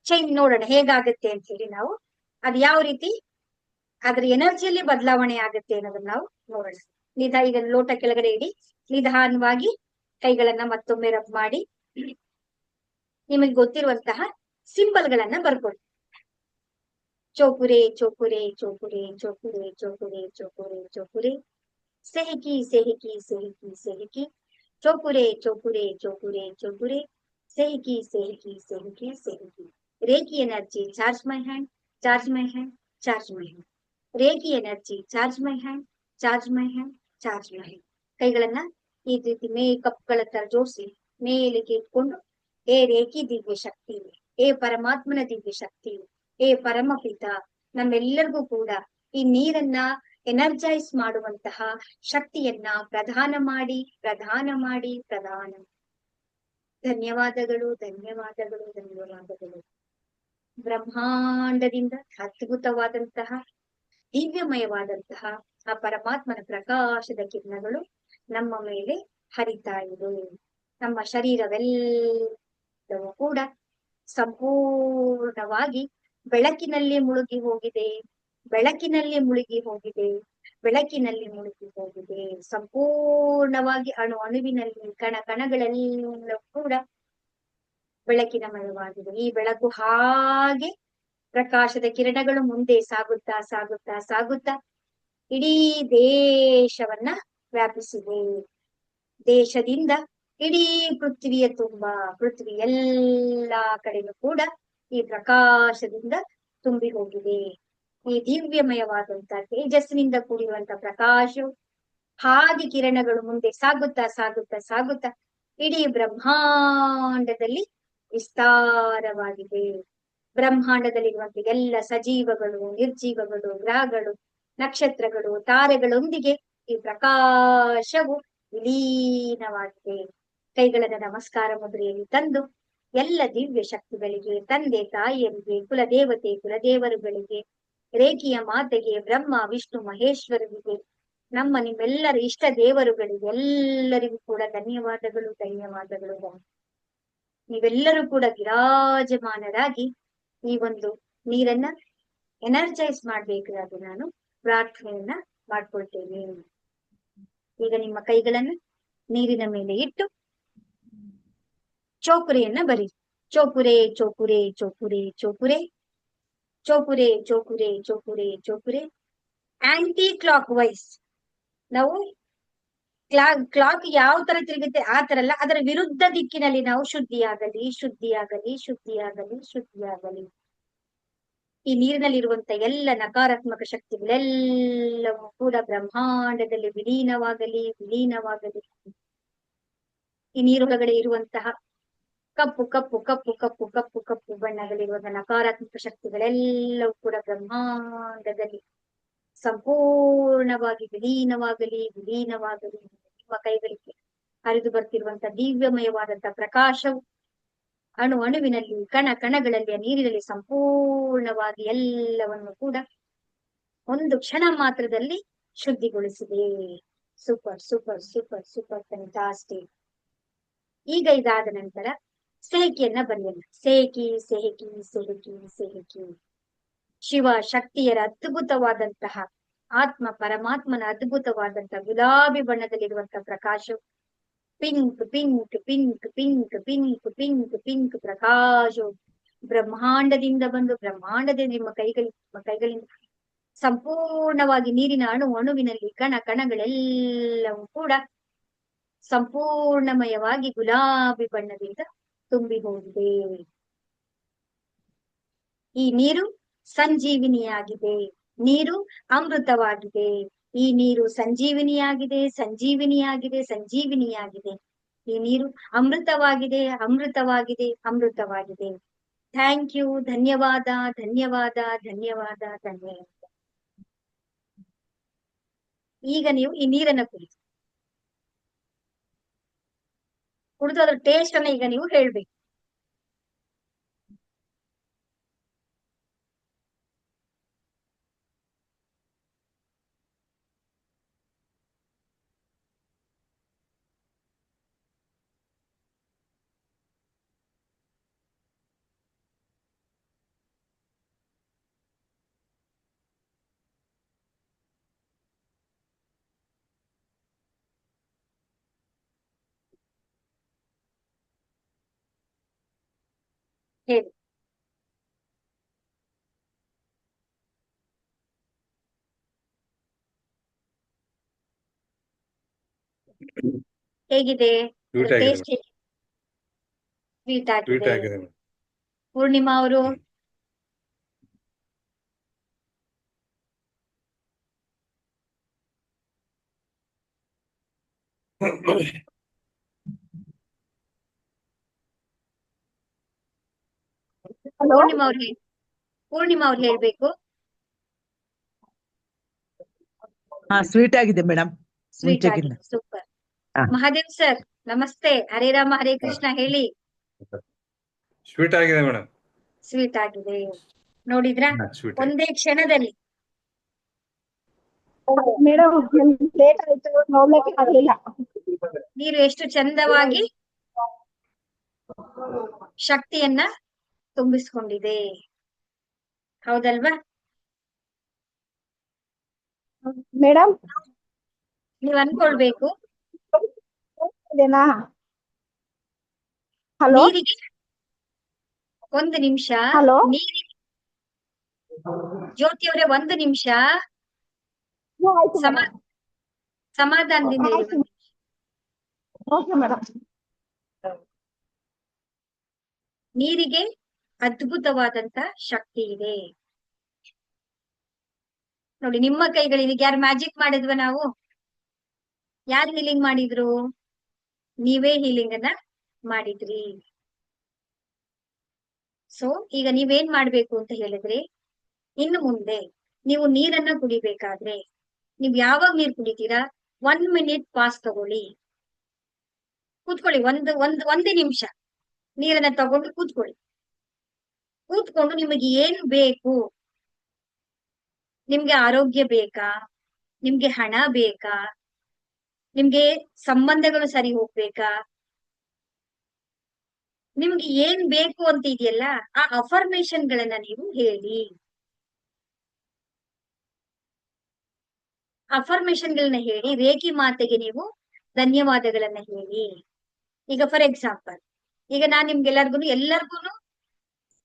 ಚೇಂಜ್ ನೋಡೋಣ ಹೇಗಾಗುತ್ತೆ ಅಂತ ಹೇಳಿ. ನಾವು ಅದು ಯಾವ ರೀತಿ ಅದ್ರ ಎನರ್ಜಿಯಲ್ಲಿ ಬದಲಾವಣೆ ಆಗುತ್ತೆ ಅನ್ನೋದನ್ನ ನಾವು ನೋಡೋಣ. ಈಗ ಲೋಟ ಕೆಳಗಡೆ ಇಡಿ, ನಿಧಾನವಾಗಿ ಕೈಗಳನ್ನ ಮತ್ತೊಮ್ಮೆ ರಬ್ ಮಾಡಿ ನಿಮಗೆ ಗೊತ್ತಿರುವಂತಹ ಸಿಂಬಲ್ ಗಳನ್ನ ಬರ್ಕೊಳ್ಳಿ. ಚೋಪುರೆ ಚೋಪುರೆ ಚೋಪುರೆ ಚೋಪುರೆ ಚೋಪುರೆ ಚೋಪುರೆ ಚೋಪುರೆ, ಸೆಹಿಕಿ ಸೆಹಿಕಿ ಸೆಹಿಕಿ ಸೆಹಿಕಿ, ಚೋಪುರೆ ಚೋಪುರೆ ಚೋಪುರೆ ಚೋಪುರೆ, ಸೆಹಿಕಿ ಸೆಹಿಕಿ ಸೆಹಿಕಿ ಸೆಹಿಕಿ. Reiki energy charge my hand, charge my hand, charge my hand. Reiki energy charge my hand, charge my hand, charge my hand. ಕೈಗಳನ್ನ ಈ ರೀತಿ ಕಪ್ಗಳ ತರ ಜೋಡಿಸಿ ಮೇಲೆ ಇಟ್ಕೊಂಡು, ಏ ರೇಖಿ ದಿವ್ಯ ಶಕ್ತಿ, ಏ ಪರಮಾತ್ಮನ ದಿವ್ಯ ಶಕ್ತಿ, ಏ ಪರಮಪಿತ, ನಮ್ಮೆಲ್ಲರಿಗೂ ಕೂಡ ಈ ನೀರನ್ನ ಎನರ್ಜೈಸ್ ಮಾಡುವಂತಹ ಶಕ್ತಿಯನ್ನ ಪ್ರದಾನ ಮಾಡಿ ಪ್ರದಾನ ಮಾಡಿ ಪ್ರದಾನ. ಧನ್ಯವಾದಗಳು ಧನ್ಯವಾದಗಳು ಧನ್ಯವಾದಗಳು. ಬ್ರಹ್ಮಾಂಡದಿಂದ ಅದ್ಭುತವಾದಂತಹ ದಿವ್ಯಮಯವಾದಂತಹ ಆ ಪರಮಾತ್ಮನ ಪ್ರಕಾಶದ ಕಿರಣಗಳು ನಮ್ಮ ಮೇಲೆ ಹರಿತಾ ಇದೆ. ನಮ್ಮ ಶರೀರವೆಲ್ಲವೂ ಕೂಡ ಸಂಪೂರ್ಣವಾಗಿ ಬೆಳಕಿನಲ್ಲಿ ಮುಳುಗಿ ಹೋಗಿದೆ, ಬೆಳಕಿನಲ್ಲಿ ಮುಳುಗಿ ಹೋಗಿದೆ, ಬೆಳಕಿನಲ್ಲಿ ಮುಳುಗಿ ಹೋಗಿದೆ. ಸಂಪೂರ್ಣವಾಗಿ ಅಣು ಅಣುವಿನಲ್ಲಿ ಕಣ ಕಣಗಳೆಲ್ಲವೂ ಕೂಡ ಬೆಳಕಿನಮಯವಾಗಿದೆ. ಈ ಬೆಳಕು ಹಾಗೆ ಪ್ರಕಾಶದ ಕಿರಣಗಳು ಮುಂದೆ ಸಾಗುತ್ತಾ ಸಾಗುತ್ತಾ ಸಾಗುತ್ತಾ ಇಡೀ ದೇಶವನ್ನ ವ್ಯಾಪಿಸಿದೆ. ದೇಶದಿಂದ ಇಡೀ ಪೃಥ್ವಿಯ ತುಂಬಾ, ಪೃಥ್ವಿ ಎಲ್ಲಾ ಕಡೆನೂ ಕೂಡ ಈ ಪ್ರಕಾಶದಿಂದ ತುಂಬಿ ಹೋಗಿದೆ. ಈ ದಿವ್ಯಮಯವಾದಂತಹ ತೇಜಸ್ಸಿನಿಂದ ಕೂಡಿರುವಂತ ಪ್ರಕಾಶವು ಹಾಗೆ ಕಿರಣಗಳು ಮುಂದೆ ಸಾಗುತ್ತಾ ಸಾಗುತ್ತಾ ಸಾಗುತ್ತಾ ಇಡೀ ಬ್ರಹ್ಮಾಂಡದಲ್ಲಿ ವಿಸ್ತಾರವಾಗಿದೆ. ಬ್ರಹ್ಮಾಂಡದಲ್ಲಿರುವಂತ ಎಲ್ಲ ಸಜೀವಗಳು, ನಿರ್ಜೀವಗಳು, ಗ್ರಹಗಳು, ನಕ್ಷತ್ರಗಳು, ತಾರೆಗಳೊಂದಿಗೆ ಈ ಪ್ರಕಾಶವು ವಿಲೀನವಾಗಿದೆ. ಕೈಗಳನ್ನ ನಮಸ್ಕಾರ ಮುದ್ರೆಯಲ್ಲಿ ತಂದು ಎಲ್ಲ ದಿವ್ಯ ಶಕ್ತಿಗಳಿಗೆ, ತಂದೆ ತಾಯಿಯರಿಗೆ, ಕುಲದೇವತೆ ಕುಲದೇವರುಗಳಿಗೆ, ರೇಖಿಯ ಮಾತೆಗೆ, ಬ್ರಹ್ಮ ವಿಷ್ಣು ಮಹೇಶ್ವರರಿಗೆ, ನಮ್ಮ ನಿಮ್ಮೆಲ್ಲರ ಇಷ್ಟ ದೇವರುಗಳಿಗೆ ಎಲ್ಲರಿಗೂ ಕೂಡ ಧನ್ಯವಾದಗಳು ಧನ್ಯವಾದಗಳು. ನೀವೆಲ್ಲರೂ ಕೂಡ ವಿರಾಜಮಾನರಾಗಿ ಈ ಒಂದು ನೀರನ್ನ ಎನರ್ಜೈಸ್ ಮಾಡ್ಬೇಕಾದ್ರೆ ನಾನು ಪ್ರಾರ್ಥನೆಯನ್ನ ಮಾಡ್ಕೊಳ್ತೇನೆ. ಈಗ ನಿಮ್ಮ ಕೈಗಳನ್ನ ನೀರಿನ ಮೇಲೆ ಇಟ್ಟು ಚೋಪುರೆಯನ್ನ ಬರಿ. ಚೋಪುರೆ ಚೋಪುರೆ ಚೋಪುರೆ ಚೋಪುರೆ ಚೋಪುರೆ ಚೋಪುರೆ ಚೋಪುರೆ ಚೋಪುರೆ. ಆಂಟಿ ಕ್ಲಾಕ್ ವೈಸ್ ನಾವು ಕ್ಲಾಕ್ ಯಾವ ತರ ತಿರುಗುತ್ತೆ ಆ ತರ ಅಲ್ಲ, ಅದರ ವಿರುದ್ಧ ದಿಕ್ಕಿನಲ್ಲಿ ನಾವು ಶುದ್ಧಿಯಾಗಲಿ ಶುದ್ಧಿಯಾಗಲಿ ಶುದ್ಧಿಯಾಗಲಿ ಶುದ್ಧಿಯಾಗಲಿ. ಈ ನೀರಿನಲ್ಲಿರುವಂತ ಎಲ್ಲ ನಕಾರಾತ್ಮಕ ಶಕ್ತಿಗಳೆಲ್ಲವೂ ಕೂಡ ಬ್ರಹ್ಮಾಂಡದಲ್ಲಿ ವಿಲೀನವಾಗಲಿ ವಿಲೀನವಾಗಲಿ. ಈ ನೀರೊಳಗಡೆ ಇರುವಂತಹ ಕಪ್ಪು ಕಪ್ಪು ಕಪ್ಪು ಕಪ್ಪು ಕಪ್ಪು ಕಪ್ಪು ಬಣ್ಣಗಳಿರುವಂತಹ ನಕಾರಾತ್ಮಕ ಶಕ್ತಿಗಳೆಲ್ಲವೂ ಕೂಡ ಬ್ರಹ್ಮಾಂಡದಲ್ಲಿ ಸಂಪೂರ್ಣವಾಗಿ ವಿಲೀನವಾಗಲಿ ವಿಲೀನವಾಗಲಿ. ನಿಮ್ಮ ಕೈಗಳಿಗೆ ಹರಿದು ಬರ್ತಿರುವಂತ ದಿವ್ಯಮಯವಾದಂತಹ ಪ್ರಕಾಶವು ಅಣು ಅಣುವಿನಲ್ಲಿ, ಕಣ ಕಣಗಳಲ್ಲಿ, ನೀರಿನಲ್ಲಿ ಸಂಪೂರ್ಣವಾಗಿ ಎಲ್ಲವನ್ನು ಕೂಡ ಒಂದು ಕ್ಷಣ ಮಾತ್ರದಲ್ಲಿ ಶುದ್ಧಿಗೊಳಿಸಿದೆ. Super super super super fantastic. ಈಗ ಇದಾದ ನಂತರ ಸೆಹಕಿಯನ್ನ ಬರೆಯೋಣ. ಸೆಹಕಿ ಸೆಹಕಿ ಸೆಹಕಿ ಸೆಹಕಿ. ಶಿವ ಶಕ್ತಿಯರ ಅದ್ಭುತವಾದಂತಹ ಆತ್ಮ ಪರಮಾತ್ಮನ ಅದ್ಭುತವಾದಂತಹ ಗುಲಾಬಿ ಬಣ್ಣದಲ್ಲಿರುವಂತಹ ಪ್ರಕಾಶ, pink pink pink pink pink pink pink ಪ್ರಕಾಶ ಬ್ರಹ್ಮಾಂಡದಿಂದ ಬಂದು ಬ್ರಹ್ಮಾಂಡದಿಂದ ನಿಮ್ಮ ಕೈಗಳಿಂದ ಸಂಪೂರ್ಣವಾಗಿ ನೀರಿನ ಅಣು ಅಣುವಿನಲ್ಲಿ ಕಣ ಕಣಗಳೆಲ್ಲವೂ ಕೂಡ ಸಂಪೂರ್ಣಮಯವಾಗಿ ಗುಲಾಬಿ ಬಣ್ಣದಿಂದ ತುಂಬಿ ಹೋಗಿದೆ. ಈ ನೀರು ಸಂಜೀವಿನಿಯಾಗಿದೆ, ನೀರು ಅಮೃತವಾಗಿದೆ. ಈ ನೀರು ಸಂಜೀವಿನಿಯಾಗಿದೆ ಸಂಜೀವಿನಿಯಾಗಿದೆ ಸಂಜೀವಿನಿಯಾಗಿದೆ. ಈ ನೀರು ಅಮೃತವಾಗಿದೆ ಅಮೃತವಾಗಿದೆ ಅಮೃತವಾಗಿದೆ. Thank you. ಧನ್ಯವಾದ ಧನ್ಯವಾದ ಧನ್ಯವಾದ ಧನ್ಯವಾದ. ಈಗ ನೀವು ಈ ನೀರನ್ನ ಕುಡಿದು ಅದ್ರ ಟೇಸ್ಟ್ ಅನ್ನ ಈಗ ನೀವು ಹೇಳ್ಬೇಕು. ಹೇಳಿ. ಹೇಗಿದೆ ಟೇಸ್ಟ್? ಸ್ವೀಟ್ ಆಗಿದೆ. ಪೂರ್ಣಿಮಾ ಅವರು ಪೂರ್ಣಿಮಾ ಅವ್ರು ಹೇಳ್ಬೇಕು. ಹಾ ಸ್ವೀಟ್ ಆಗಿದೆ ಮೇಡಮ್. ಸ್ವೀಟ್ ಮುಂಚೆಗಿನ್ನ. ಆಗಿದೆ, ಸೂಪರ್. ಹಾ. ಮಹಾದೇವ್ ಸರ್ ನಮಸ್ತೆ, ಹರೇ ರಾಮ ಹರೇ ಕೃಷ್ಣ ಹೇಳಿ. ಸ್ವೀಟ್ ಆಗಿದೆ ಮೇಡಮ್. ಸ್ವೀಟ್ ಆಗಿದೆ ನೋಡಿದ್ರಾ, ಸ್ವೀಟ್ ಒಂದೇ ಕ್ಷಣದಲ್ಲಿ. ಮೇಡಮ್ ಲೇಟ್ ಆಯ್ತು, ನೋಡ್ಲಿಕ್ಕೆ ಆಗ್ಲಿಲ್ಲ. ನೀರು ಎಷ್ಟು ಚಂದವಾಗಿ ಶಕ್ತಿಯನ್ನ ತುಂಬಿಸ್ಕೊಂಡಿದೆ, ಹೌದಲ್ವಾ? ಮೇಡಮ್ ನೀವ್ ಅನ್ಕೊಳ್ಬೇಕು, ಇದೇನಾ? ಹಲೋ ನೀರಿಗೆ ಒಂದು ನಿಮಿಷ, ಹಲೋ ನೀರಿಗೆ ಜ್ಯೋತಿ ಅವರೇ ಒಂದು ನಿಮಿಷ ಆಯ್ತು ಸಮಾ ಮೇಡಮ್. ಸಮಾಧಾನದಿಂದ ಇರಿ. ಆಯ್ತು. Okay madam. ನೀರಿಗೆ ಅದ್ಭುತವಾದಂತ ಶಕ್ತಿ ಇದೆ ನೋಡಿ. ನಿಮ್ಮ ಕೈಗಳಿದೆ, ಯಾರು ಮ್ಯಾಜಿಕ್ ಮಾಡಿದ್ವ ನಾವು? ಯಾರು ಹೀಲಿಂಗ್ ಮಾಡಿದ್ರು? ನೀವೇ ಹೀಲಿಂಗ್ ಅನ್ನ ಮಾಡಿದ್ರಿ. ಸೊ ಈಗ ನೀವೇನ್ ಮಾಡ್ಬೇಕು ಅಂತ ಹೇಳಿದ್ರೆ, ಇನ್ನು ಮುಂದೆ ನೀವು ನೀರನ್ನ ಕುಡಿಬೇಕಾದ್ರೆ ನೀವ್ ಯಾವಾಗ ನೀರ್ ಕುಡಿತೀರಾ, 1 ಮಿನಿಟ್ ಪಾಸ್ ತಗೊಳ್ಳಿ, ಕೂತ್ಕೊಳ್ಳಿ. ಒಂದೇ ನಿಮಿಷ ನೀರನ್ನ ತಗೊಂಡು ಕೂತ್ಕೊಳ್ಳಿ. ಕೂತ್ಕೊಂಡು ನಿಮಗೆ ಏನ್ ಬೇಕು, ನಿಮ್ಗೆ ಆರೋಗ್ಯ ಬೇಕಾ, ನಿಮ್ಗೆ ಹಣ ಬೇಕಾ, ನಿಮ್ಗೆ ಸಂಬಂಧಗಳು ಸರಿ ಹೋಗ್ಬೇಕಾ, ನಿಮ್ಗೆ ಏನ್ ಬೇಕು ಅಂತ ಇದೆಯಲ್ಲ, ಆ ಅಫರ್ಮೇಶನ್ ಗಳನ್ನ ನೀವು ಹೇಳಿ. ಅಫರ್ಮೇಶನ್ ಗಳನ್ನ ಹೇಳಿ ರೇಖಿ ಮಾತೆಗೆ ನೀವು ಧನ್ಯವಾದಗಳನ್ನ ಹೇಳಿ. ಈಗ ಫಾರ್ ಎಕ್ಸಾಂಪಲ್, ಈಗ ನಾನ್ ಎಲ್ಲರಿಗೂ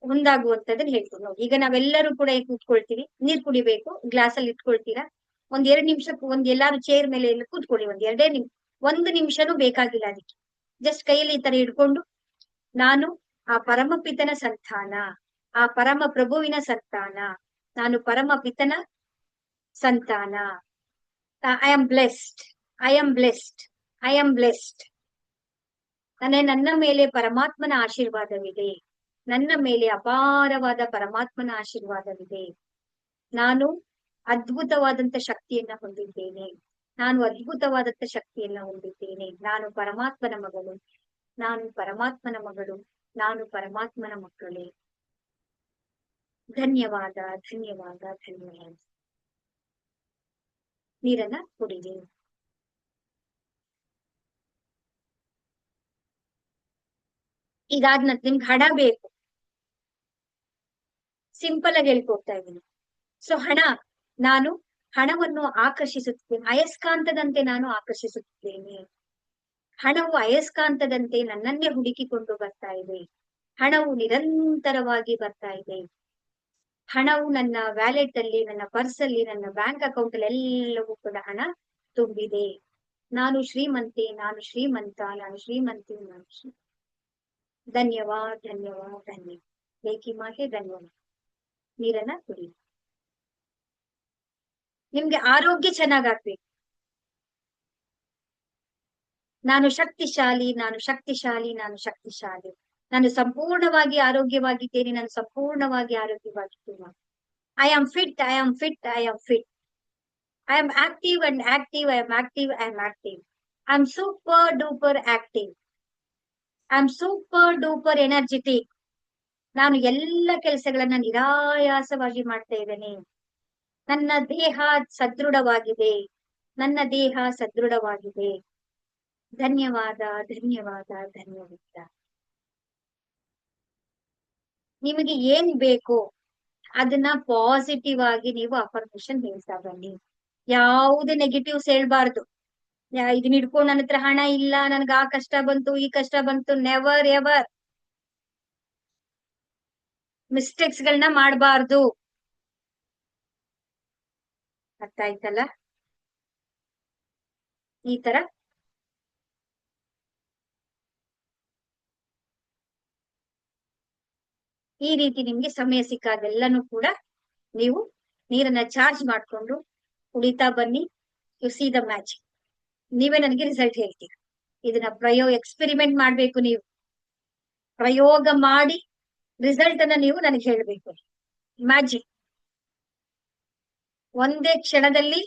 ಹೊಂದಾಗುವಂತದನ್ನ ಹೇಳ್ತೀನಿ ನೋಡಿ. ಈಗ ನಾವೆಲ್ಲರೂ ಕೂಡ ಕೂತ್ಕೊಳ್ತೀವಿ, ನೀರ್ ಕುಡಿಬೇಕು, ಗ್ಲಾಸ್ ಅಲ್ಲಿ ಇಟ್ಕೊಳ್ತೀರಾ, 1-2 ನಿಮಿಷ ಎಲ್ಲಾರು ಚೇರ್ ಮೇಲೆ ಎಲ್ಲ ಕೂತ್ಕೊಳ್ಳಿ. 1 ನಿಮಿಷನೂ ಬೇಕಾಗಿಲ್ಲ ಅದಕ್ಕೆ. ಜಸ್ಟ್ ಕೈಯಲ್ಲಿ ಈ ತರ ಹಿಡ್ಕೊಂಡು, ನಾನು ಆ ಪರಮಪಿತನ ಸಂತಾನ, ಆ ಪರಮ ಪ್ರಭುವಿನ ಸಂತಾನ, ನಾನು ಪರಮ ಪಿತನ ಸಂತಾನ, I am blessed, I am blessed, I am blessed. ನನ್ನ ಮೇಲೆ ಪರಮಾತ್ಮನ ಆಶೀರ್ವಾದವಿದೆ, ನನ್ನ ಮೇಲೆ ಅಪಾರವಾದ ಪರಮಾತ್ಮನ ಆಶೀರ್ವಾದವಿದೆ. ನಾನು ಅದ್ಭುತವಾದಂತ ಶಕ್ತಿಯನ್ನ ಹೊಂದಿದ್ದೇನೆ, ನಾನು ಅದ್ಭುತವಾದಂತ ಶಕ್ತಿಯನ್ನ ಹೊಂದಿದ್ದೇನೆ. ನಾನು ಪರಮಾತ್ಮನ ಮಗಳು, ನಾನು ಪರಮಾತ್ಮನ ಮಗಳು, ನಾನು ಪರಮಾತ್ಮನ ಮಕ್ಕಳೇ. ಧನ್ಯವಾದ, ಧನ್ಯವಾದ, ಧನ್ಯವಾದ. ನೀರನ್ನ ಕುಡಿರಿ. ಇದಾದ ನಂತರ ನಿಮ್ಗೆ ಹಣ ಬೇಕು, ಸಿಂಪಲ್ ಆಗಿ ಹೇಳ್ಕೊಡ್ತಾ ಇದ್ದೀನಿ. ಸೊ ನಾನು ಹಣವನ್ನು ಆಕರ್ಷಿಸುತ್ತೇನೆ, ಅಯಸ್ಕಾಂತದಂತೆ ನಾನು ಆಕರ್ಷಿಸುತ್ತೇನೆ. ಹಣವು ಅಯಸ್ಕಾಂತದಂತೆ ನನ್ನನ್ನೇ ಹುಡುಕಿಕೊಂಡು ಬರ್ತಾ ಇದೆ. ಹಣವು ನಿರಂತರವಾಗಿ ಬರ್ತಾ ಇದೆ. ಹಣವು ನನ್ನ ವ್ಯಾಲೆಟ್ ಅಲ್ಲಿ, ನನ್ನ ಪರ್ಸ್ ಅಲ್ಲಿ, ನನ್ನ ಬ್ಯಾಂಕ್ ಅಕೌಂಟ್ ಅಲ್ಲಿ ಎಲ್ಲವೂ ಕೂಡ ಹಣ ತುಂಬಿದೆ. ನಾನು ಶ್ರೀಮಂತೆ, ನಾನು ಶ್ರೀಮಂತ, ನಾನು ಶ್ರೀಮಂತಿ, ನಾನು ಧನ್ಯವಾದ, ಧನ್ಯವಾದ, ಧನ್ಯವಾದ. ರೇಖಿ ಮಾತೆ ಧನ್ಯವಾದ. ನೀರನ್ನ ಕುಡಿ. ನಿಮ್ಗೆ ಆರೋಗ್ಯ ಚೆನ್ನಾಗಾಗ್ಬೇಕು. ನಾನು ಶಕ್ತಿಶಾಲಿ, ನಾನು ಶಕ್ತಿಶಾಲಿ, ನಾನು ಶಕ್ತಿಶಾಲಿ, ನಾನು ಸಂಪೂರ್ಣವಾಗಿ ಆರೋಗ್ಯವಾಗಿದ್ದೇನೆ, ನಾನು ಸಂಪೂರ್ಣವಾಗಿ ಆರೋಗ್ಯವಾಗಿದ್ದೇನೆ. I am fit, I am fit, I am fit. I am active and active, I am active, I am active. I am super duper active. I am super duper energetic. ನಾನು ಎಲ್ಲ ಕೆಲಸಗಳನ್ನ ನಿರಾಯಾಸವಾಗಿ ಮಾಡ್ತಾ ಇದ್ದೇನೆ. ನನ್ನ ದೇಹ ಸದೃಢವಾಗಿದೆ, ನನ್ನ ದೇಹ ಸದೃಢವಾಗಿದೆ. ಧನ್ಯವಾದ, ಧನ್ಯವಾದ, ಧನ್ಯವಾದ. ನಿಮಗೆ ಏನ್ ಬೇಕು ಅದನ್ನ ಪಾಸಿಟಿವ್ ಆಗಿ ನೀವು ಅಫರ್ಮೇಶನ್ ಹೇಳ್ತಾ ಬನ್ನಿ. ಯಾವುದೇ ನೆಗೆಟಿವ್ಸ್ ಹೇಳ್ಬಾರ್ದು. ಇದನ್ನ ಹಿಡ್ಕೊಂಡು ನನ್ನ ಹತ್ರ ಹಣ ಇಲ್ಲ, ನನ್ಗೆ ಆ ಕಷ್ಟ ಬಂತು, ಈ ಕಷ್ಟ ಬಂತು, ನೆವರ್ ಎವರ್. ಮಿಸ್ಟೇಕ್ಸ್ ಗಳನ್ನ ಮಾಡಬಾರ್ದು. ಅರ್ಥ ಆಯ್ತಲ್ಲ? ಈ ತರ ಈ ರೀತಿ ನಿಮ್ಗೆ ಸಮಯ ಸಿಕ್ಕಾಗೆಲ್ಲನೂ ಕೂಡ ನೀವು ನೀರನ್ನ ಚಾರ್ಜ್ ಮಾಡ್ಕೊಂಡು ಕುಡಿತಾ ಬನ್ನಿ. U C the magic. ನೀವೇ ನನಗೆ ರಿಸಲ್ಟ್ ಹೇಳ್ತೀರಾ. ಇದನ್ನ ಎಕ್ಸ್ಪೆರಿಮೆಂಟ್ ಮಾಡ್ಬೇಕು. ನೀವು ಪ್ರಯೋಗ ಮಾಡಿ ರಿಸಲ್ಟ್ ಅನ್ನ ನೀವು ನನಗೆ ಹೇಳ್ಬೇಕು. ಮ್ಯಾಜಿಕ್ ಒಂದೇ ಕ್ಷಣದಲ್ಲಿ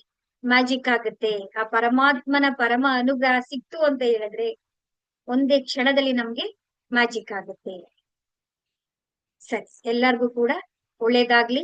ಮ್ಯಾಜಿಕ್ ಆಗುತ್ತೆ. ಆ ಪರಮಾತ್ಮನ ಪರಮ ಅನುಗ್ರಹ ಸಿಕ್ತು ಅಂತ ಹೇಳಿದ್ರೆ ಒಂದೇ ಕ್ಷಣದಲ್ಲಿ ನಮ್ಗೆ ಮ್ಯಾಜಿಕ್ ಆಗುತ್ತೆ. ಸರಿ, ಎಲ್ಲರಿಗೂ ಕೂಡ ಒಳ್ಳೇದಾಗ್ಲಿ.